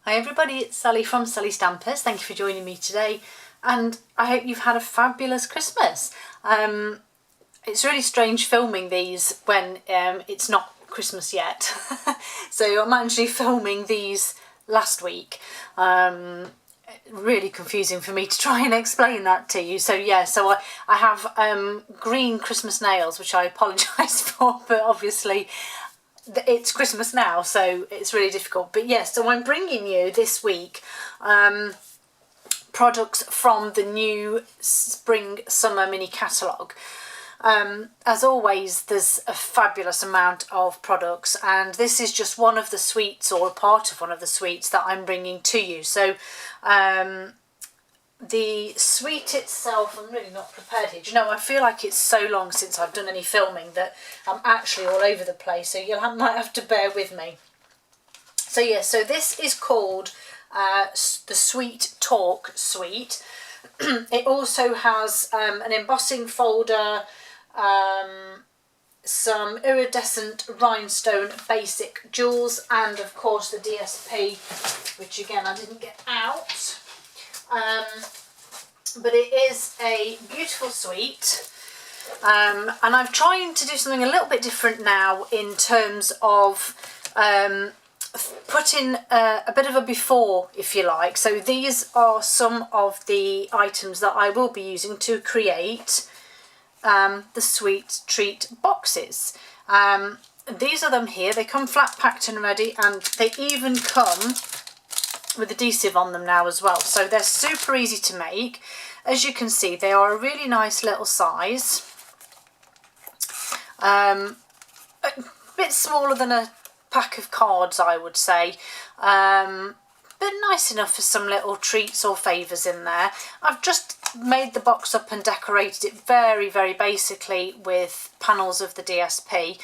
Hi everybody, it's Sally from Sallystampers. Thank you for joining me today, and I hope you've had a fabulous Christmas. It's really strange filming these when it's not Christmas yet. So I'm actually filming these last week. Really confusing for me to try and explain that to you. So yeah, so I have green Christmas nails, which I apologise for, but obviously it's Christmas now, so it's really difficult. But yes, so I'm bringing you this week products from the new spring summer mini catalogue. As always, there's a fabulous amount of products, and this is just one of the suites, or a part of one of the suites, that I'm bringing to you. So the suite itself, I'm really not prepared here. Do you know, I feel like it's so long since I've done any filming that I'm actually all over the place, so might have to bear with me. So yeah, so this is called the Sweet Talk suite. It also has an embossing folder, some iridescent rhinestone basic jewels, and of course the DSP, which again I didn't get out. But it is a beautiful suite, and I'm trying to do something a little bit different now in terms of putting a bit of a before, if you like. So these are some of the items that I will be using to create the sweet treat boxes. These are them here. They come flat packed and ready, and they even come with adhesive on them now as well, so they're super easy to make. As you can see, they are a really nice little size, a bit smaller than a pack of cards, I would say, but nice enough for some little treats or favours in there. I've just made the box up and decorated it very, very basically with panels of the DSP.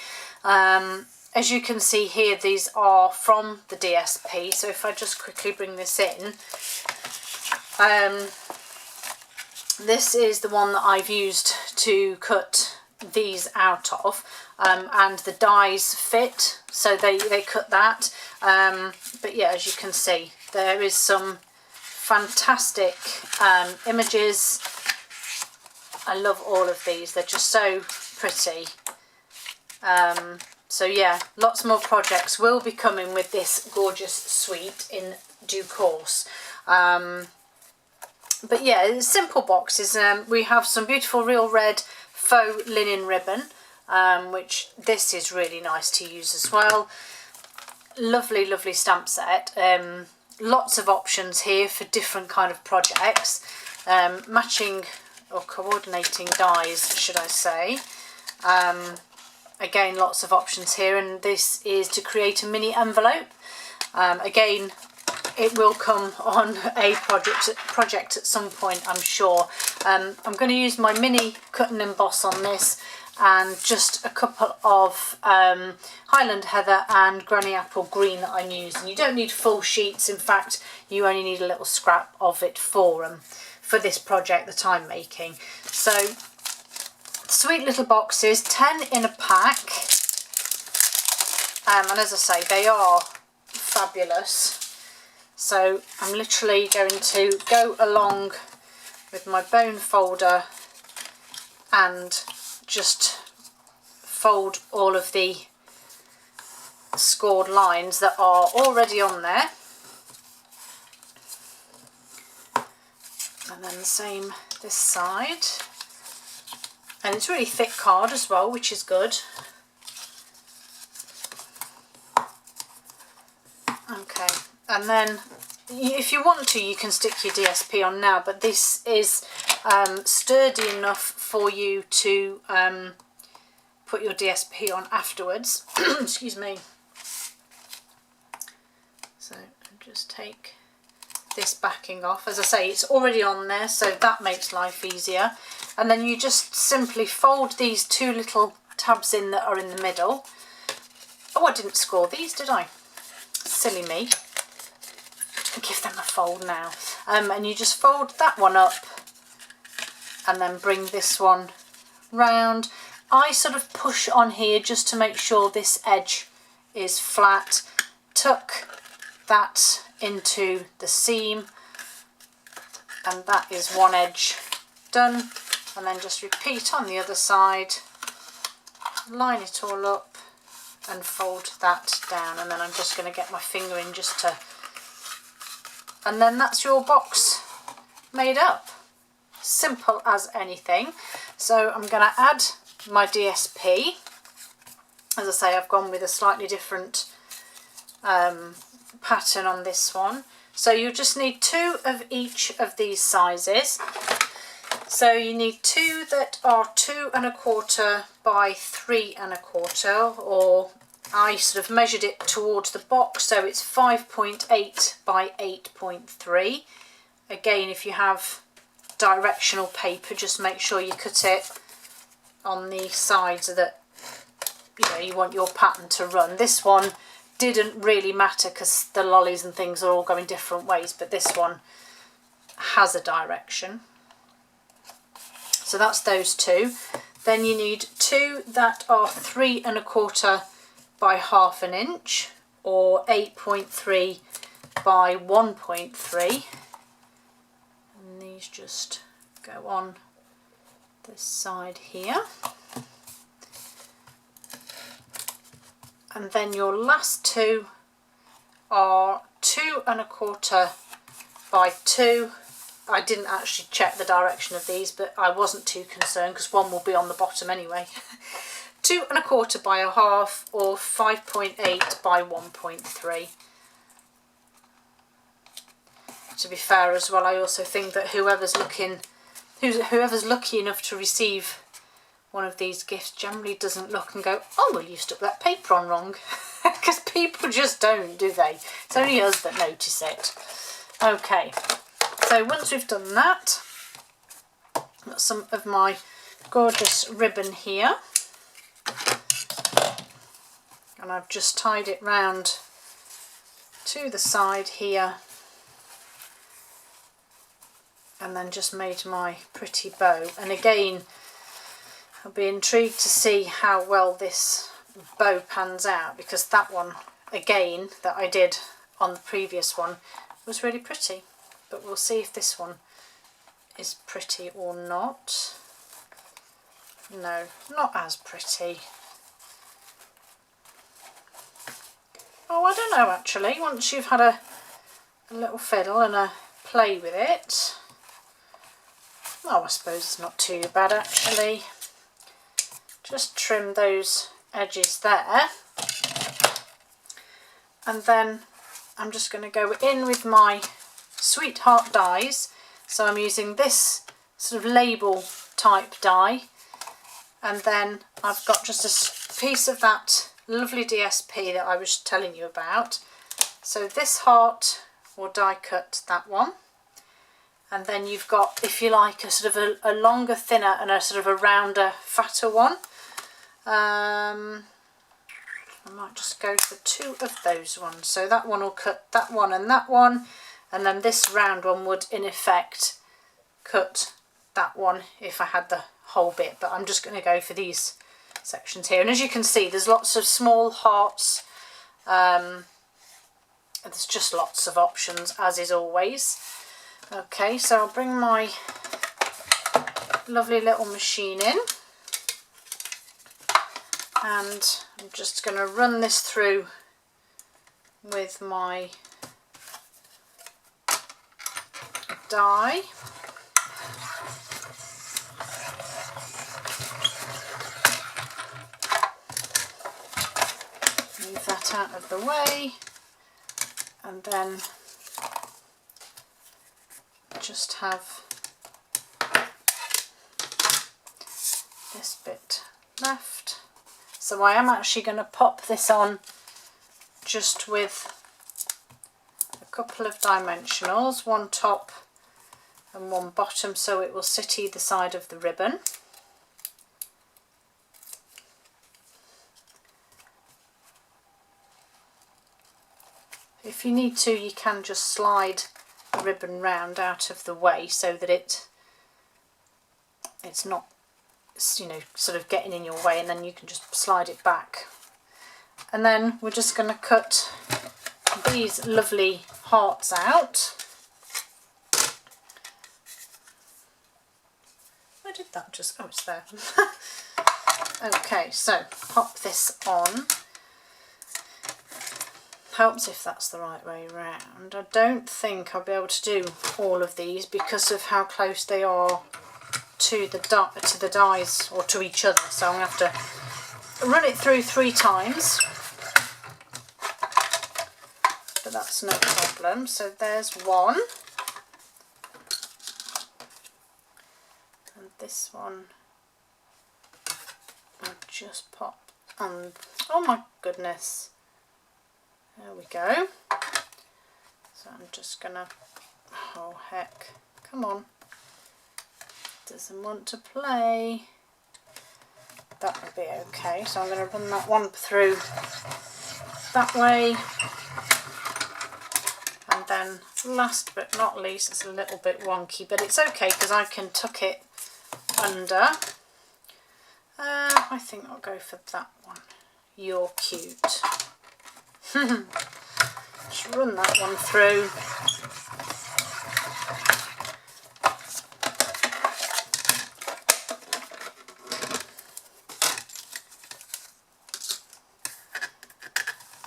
As you can see here, these are from the DSP, so if I just quickly bring this in, this is the one that I've used to cut these out of, and the dies fit, so they cut that. But yeah, as you can see, there is some fantastic images. I love all of these, they're just so pretty. So yeah, lots more projects will be coming with this gorgeous suite in due course. But yeah, simple boxes. We have some beautiful real red faux linen ribbon, which this is really nice to use as well. Lovely, lovely stamp set. Lots of options here for different kind of projects. Matching or coordinating dies, should I say. Again, lots of options here, and this is to create a mini envelope. Again, it will come on a project at some point, I'm sure. I'm going to use my mini cut and emboss on this, and just a couple of Highland Heather and Granny Apple Green that I'm using. You don't need full sheets, in fact you only need a little scrap of it for this project that I'm making. So sweet little boxes, 10 in a pack, and as I say, they are fabulous. So I'm literally going to go along with my bone folder and just fold all of the scored lines that are already on there, and then the same this side. And it's really thick card as well, which is good. Okay, and then if you want to, you can stick your DSP on now, but this is sturdy enough for you to put your DSP on afterwards. Excuse me. So just take this backing off. As I say, it's already on there, so that makes life easier. And then you just simply fold these two little tabs in that are in the middle. Oh, I didn't score these, did I? Silly me. Give them a fold now. And you just fold that one up and then bring this one round. I sort of push on here just to make sure this edge is flat. Tuck that into the seam, and that is one edge done. And then just repeat on the other side, line it all up and fold that down, and then I'm just going to get my finger in just to, and then that's your box made up. Simple as anything. So I'm going to add my DSP. As I say, I've gone with a slightly different pattern on this one. So you just need 2 of each of these sizes. So you need 2 that are 2 1/4 by 3 1/4, or I sort of measured it towards the box, so it's 5.8 by 8.3. Again, if you have directional paper, just make sure you cut it on the sides that you want your pattern to run. This one didn't really matter because the lollies and things are all going different ways, but this one has a direction. So that's those 2. Then you need 2 that are 3 1/4 by 1/2 inch, or 8.3 by 1.3. And these just go on this side here. And then your last 2 are 2 1/4 by 2. I didn't actually check the direction of these, but I wasn't too concerned because one will be on the bottom anyway. 2 1/4 by 1/2, or 5.8 by 1.3. To be fair as well, I also think that whoever's lucky enough to receive one of these gifts generally doesn't look and go, oh well, you stuck that paper on wrong, because people just don't, do they? It's only us that notice it. Okay, so once we've done that, I've got some of my gorgeous ribbon here, and I've just tied it round to the side here, and then just made my pretty bow. And again, I'll be intrigued to see how well this bow pans out, because that one again that I did on the previous one was really pretty, but we'll see if this one is pretty or not. No, not as pretty. Oh, I don't know actually, once you've had a little fiddle and a play with it. Oh, I suppose it's not too bad actually. Just trim those edges there, and then I'm just going to go in with my Sweetheart dies. So I'm using this sort of label type die, and then I've got just a piece of that lovely DSP that I was telling you about. So this heart will die cut that one, and then you've got, if you like, a sort of a longer, thinner, and a sort of a rounder, fatter one. I might just go for 2 of those ones. So that one will cut that one, and then this round one would in effect cut that one if I had the whole bit, but I'm just going to go for these sections here. And as you can see, there's lots of small hearts, there's just lots of options, as is always. Okay, so I'll bring my lovely little machine in, and I'm just going to run this through with my die. Move that out of the way, and then just have this bit left. So I am actually going to pop this on just with a couple of dimensionals, one top and one bottom, so it will sit either side of the ribbon. If you need to, you can just slide the ribbon round out of the way so that it's not, you know, sort of getting in your way, and then you can just slide it back. And then we're just going to cut these lovely hearts out. Where did that just, oh, it's there. Okay, so pop this on. Helps if that's the right way round. I don't think I'll be able to do all of these because of how close they are to the dies or to each other, so I'm going to have to run it through 3 times, but that's no problem. So there's one, and this one I'll just pop on. Oh my goodness, there we go. So I'm just gonna, oh heck, come on, doesn't want to play. That would be okay. So I'm going to run that one through that way. And then last but not least, it's a little bit wonky, but it's okay because I can tuck it under. I think I'll go for that one. You're cute. Just run that one through.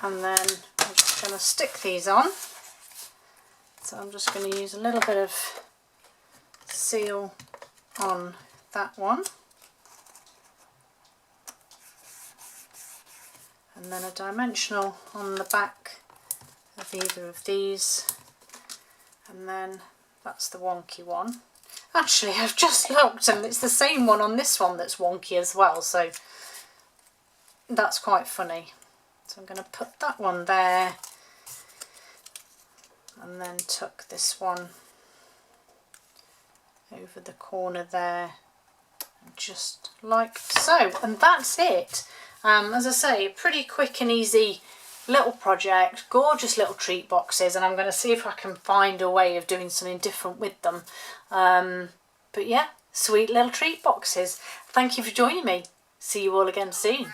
And then I'm just going to stick these on. So I'm just going to use a little bit of seal on that one. And then a dimensional on the back of either of these. And then that's the wonky one. Actually, I've just looked and it's the same one on this one that's wonky as well. So that's quite funny. So I'm going to put that one there and then tuck this one over the corner there, just like so. And that's it. As I say, pretty quick and easy little project, gorgeous little treat boxes, and I'm going to see if I can find a way of doing something different with them. But yeah, sweet little treat boxes. Thank you for joining me. See you all again soon.